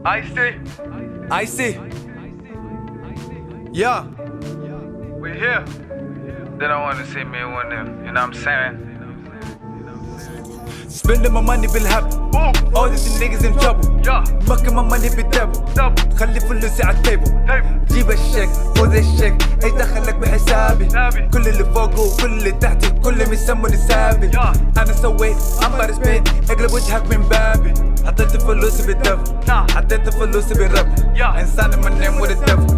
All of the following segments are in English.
I see. Yeah. We here. They don't want to see me when them, you know what I'm saying? Spending my money بالهبل. All these niggas in trouble. Fucking my money بالدبل. خلي فلوسي على التيبل. جيب الشيك خذ الشيك ايش دخلك بحسابي. كل اللي فوق وكل اللي تحتي كلهم يسموني سابي. انا سويت I'm about to spend اقلب وجهك من بابي. حطيت فلوسي بالدبل. حطيت فلوسي بالربل. انسان my name with the devil.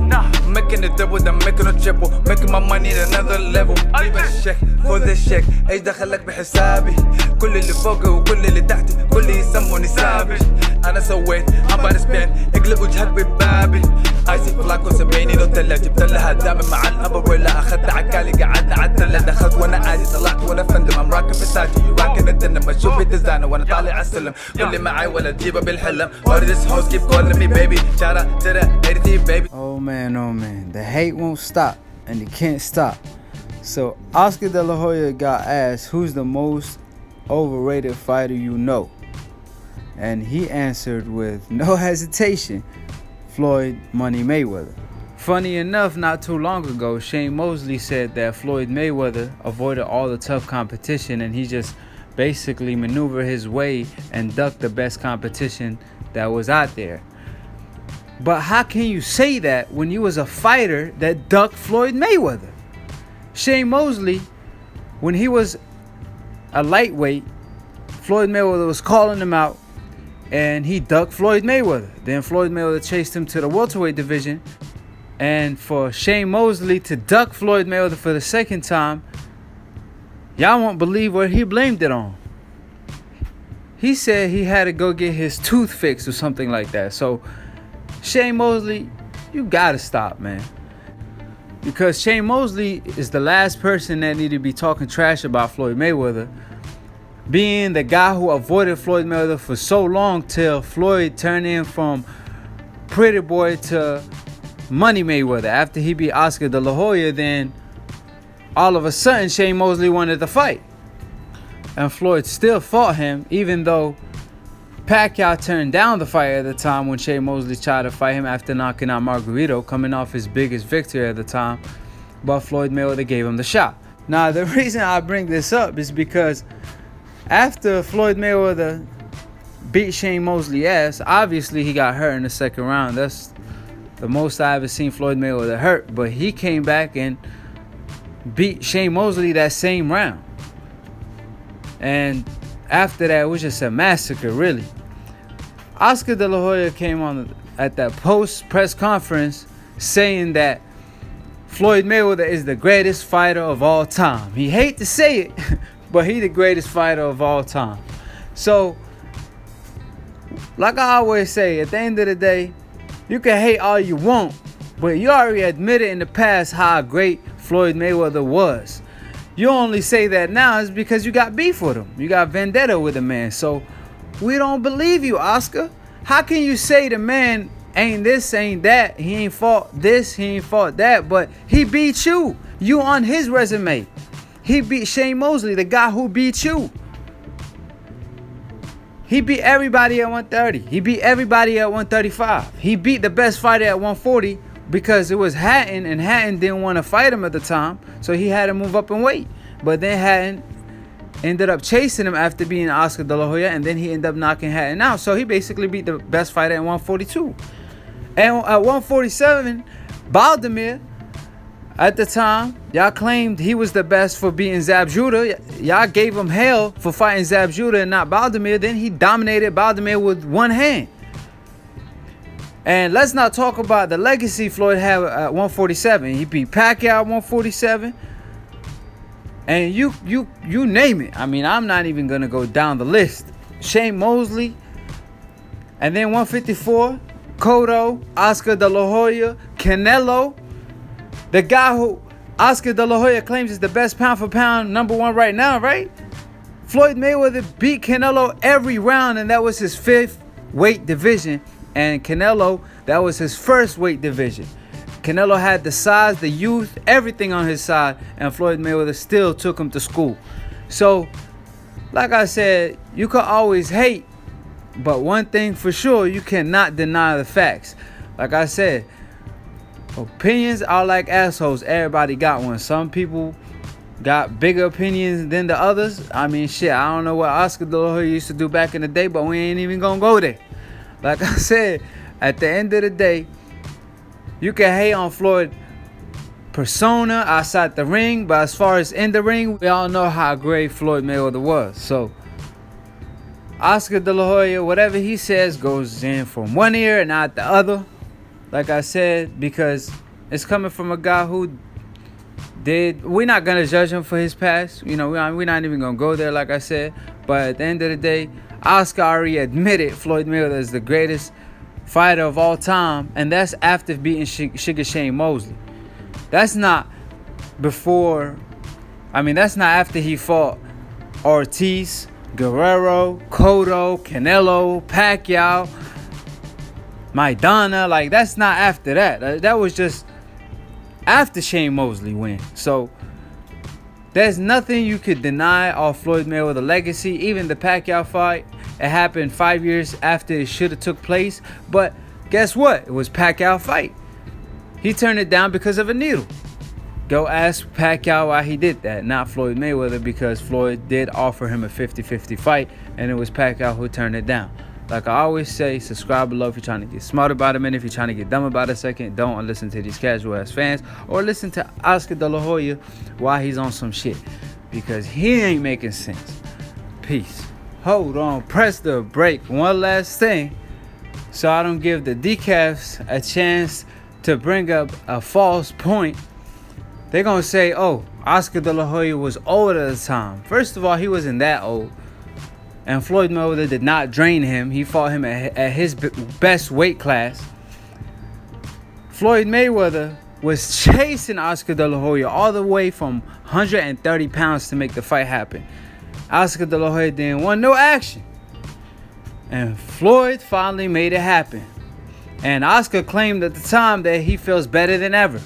Making a double then making a triple. Making my money at another level. جيب الشيك خذ الشيك ايش دخلك بحسابي. كل اللي فوق وكل اللي تحتي كل يسموني سابج. انا سويت I'm about to spend اقلب وجهك ببابي. ايسي فلاكو سبعيني نوتيلا جبت لها دامي مع الابوريلا. اخذت عكالي قعدنا عالتلة دخلت وانا عادي طلعت وانا فندم I'm rockin' Versace you rockin' الدنم اشوف الديزاينر وانا طالع عالسلم. كل معاي ولا تجيبها بالحلم. All this hoes keep calling me baby. Shout out to the 80 baby. Oh man, the hate won't stop and it can't stop. So Oscar De La Hoya got asked who's the most overrated fighter you know, and he answered with no hesitation, Floyd Money Mayweather. Funny enough, not too long ago, Shane Mosley said that Floyd Mayweather avoided all the tough competition and he just basically maneuvered his way and ducked the best competition that was out there. But how can you say that when you was a fighter that ducked Floyd Mayweather? Shane Mosley, when he was a lightweight, Floyd Mayweather was calling him out and he ducked Floyd Mayweather. Then Floyd Mayweather chased him to the welterweight division, and for Shane Mosley to duck Floyd Mayweather for the second time, y'all won't believe what he blamed it on. He said he had to go get his tooth fixed or something like that. So Shane Mosley, you gotta stop, man. Because Shane Mosley is the last person that needed to be talking trash about Floyd Mayweather, being the guy who avoided Floyd Mayweather for so long till Floyd turned in from pretty boy to Money Mayweather. After he beat Oscar De La Hoya, then all of a sudden Shane Mosley wanted to fight. And Floyd still fought him, even though Pacquiao turned down the fight at the time when Shane Mosley tried to fight him after knocking out Margarito, coming off his biggest victory at the time. But Floyd Mayweather gave him the shot. Now, the reason I bring this up is because after Floyd Mayweather beat Shane Mosley's ass, obviously he got hurt in the second round. That's the most I ever seen Floyd Mayweather hurt. But he came back and beat Shane Mosley that same round. And after that, it was just a massacre, really. Oscar De La Hoya came on at that post-press conference saying that Floyd Mayweather is the greatest fighter of all time. He hate to say it, but he the greatest fighter of all time. So, like I always say, at the end of the day, you can hate all you want, but you already admitted in the past how great Floyd Mayweather was. You only say that now is because you got beef with him. You got vendetta with the man. So we don't believe you, Oscar. How can you say the man ain't this, ain't that, he ain't fought this, he ain't fought that, but he beat you. You on his resume. He beat Shane Mosley, the guy who beat you. He beat everybody at 130. He beat everybody at 135. He beat the best fighter at 140 because it was Hatton, and Hatton didn't want to fight him at the time, so he had to move up and weight. But then Hatton ended up chasing him after beating Oscar De La Hoya, and then he ended up knocking Hatton out. So he basically beat the best fighter at 142. And at 147, Baldomir, at the time, y'all claimed he was the best for beating Zab Judah. Y'all gave him hell for fighting Zab Judah and not Baldomir. Then he dominated Baldomir with one hand. And let's not talk about the legacy Floyd had at 147. He beat Pacquiao at 147. And you name it. I mean, I'm not even going to go down the list. Shane Mosley. And then 154, Cotto, Oscar De La Hoya, Canelo. The guy who Oscar De La Hoya claims is the best pound for pound #1 right now, right? Floyd Mayweather beat Canelo every round, and that was his 5th weight division. And Canelo, that was his 1st weight division. Canelo had the size, the youth, everything on his side, and Floyd Mayweather still took him to school. So, like I said, you could always hate, But one thing for sure, you cannot deny the facts. Like I said, opinions are like assholes. Everybody got one. Some people got bigger opinions than the others. I mean, shit, I don't know what Oscar De La Hoya used to do back in the day, but we ain't even gonna go there. Like I said, at the end of the day, you can hate on Floyd persona outside the ring, but as far as in the ring, we all know how great Floyd Mayweather was. So Oscar De La Hoya, whatever he says goes in from one ear and out the other. Like I said, because it's coming from a guy who we're not gonna judge him for his past. You know, we're not even gonna go there, like I said. But at the end of the day, Oscar already admitted Floyd Mayweather is the greatest fighter of all time, and that's after beating Sugar Shane Mosley. That's not before. I mean, that's not after he fought Ortiz, Guerrero, Cotto, Canelo, Pacquiao, Maidana. Like, that's not after that. That was just after Shane Mosley win. So there's nothing you could deny off Floyd Mayweather legacy. Even the Pacquiao fight, it happened 5 years after it should have took place. But guess what? It was Pacquiao fight. He turned it down because of a needle. Go ask Pacquiao why he did that, not Floyd Mayweather, because Floyd did offer him a 50-50 fight, and it was Pacquiao who turned it down. Like I always say, subscribe below if you're trying to get smart about a minute. If you're trying to get dumb about a second, don't listen to these casual ass fans, or listen to Oscar De La Hoya while he's on some shit, because he ain't making sense. Peace. Hold on, press the break. One last thing, so I don't give the decafs a chance to bring up a false point. They're gonna say, oh, Oscar De La Hoya was old at the time. First of all, he wasn't that old. And Floyd Mayweather did not drain him. He fought him at his best weight class. Floyd Mayweather was chasing Oscar De La Hoya all the way from 130 pounds to make the fight happen. Oscar De La Hoya didn't want no action. And Floyd finally made it happen. And Oscar claimed at the time that he feels better than ever.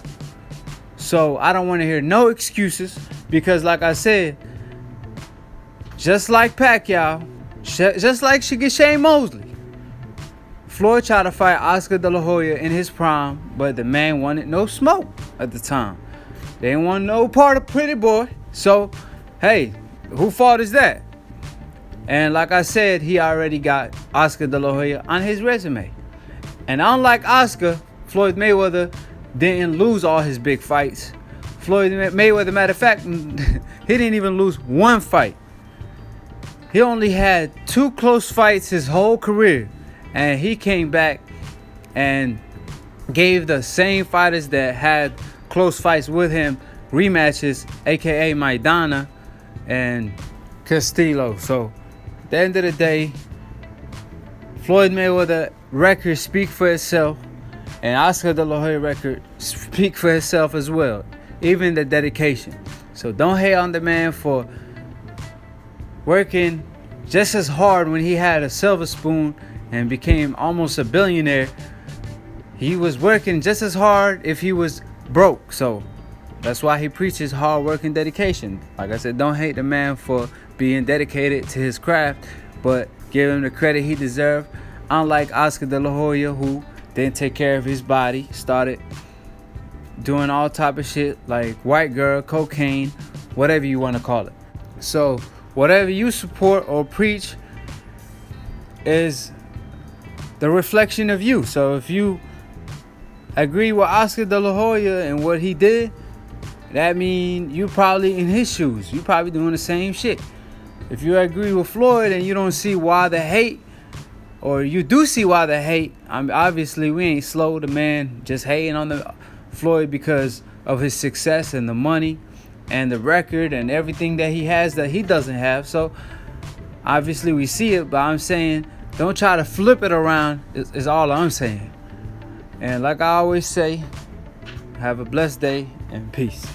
So I don't want to hear no excuses, because like I said, just like Pacquiao, just like Shane Mosley, Floyd tried to fight Oscar De La Hoya in his prime, but the man wanted no smoke at the time. They didn't want no part of Pretty Boy. So, hey, who fault is that? And like I said, he already got Oscar De La Hoya on his resume. And unlike Oscar, Floyd Mayweather didn't lose all his big fights. Floyd Mayweather, matter of fact, he didn't even lose one fight. He only had 2 close fights his whole career. And he came back and gave the same fighters that had close fights with him rematches, aka Maidana and Castillo. So at the end of the day, Floyd Mayweather record speak for itself, and Oscar De La Hoya record speak for itself as well, even the dedication. So don't hate on the man for working just as hard when he had a silver spoon and became almost a billionaire. He was working just as hard if he was broke. So that's why he preaches hard work and dedication. Like I said, don't hate the man for being dedicated to his craft, but give him the credit he deserved. Unlike Oscar De La Hoya, who didn't take care of his body, started doing all type of shit like white girl, cocaine, whatever you want to call it. So whatever you support or preach is the reflection of you. So if you agree with Oscar De La Hoya and what he did, that means you probably in his shoes. You probably doing the same shit. If you agree with Floyd and you don't see why the hate, or you do see why the hate, obviously we ain't slow. The man just hating on the Floyd because of his success and the money and the record and everything that he has that he doesn't have. So obviously we see it, but I'm saying don't try to flip it around is all I'm saying. And like I always say, have a blessed day and peace.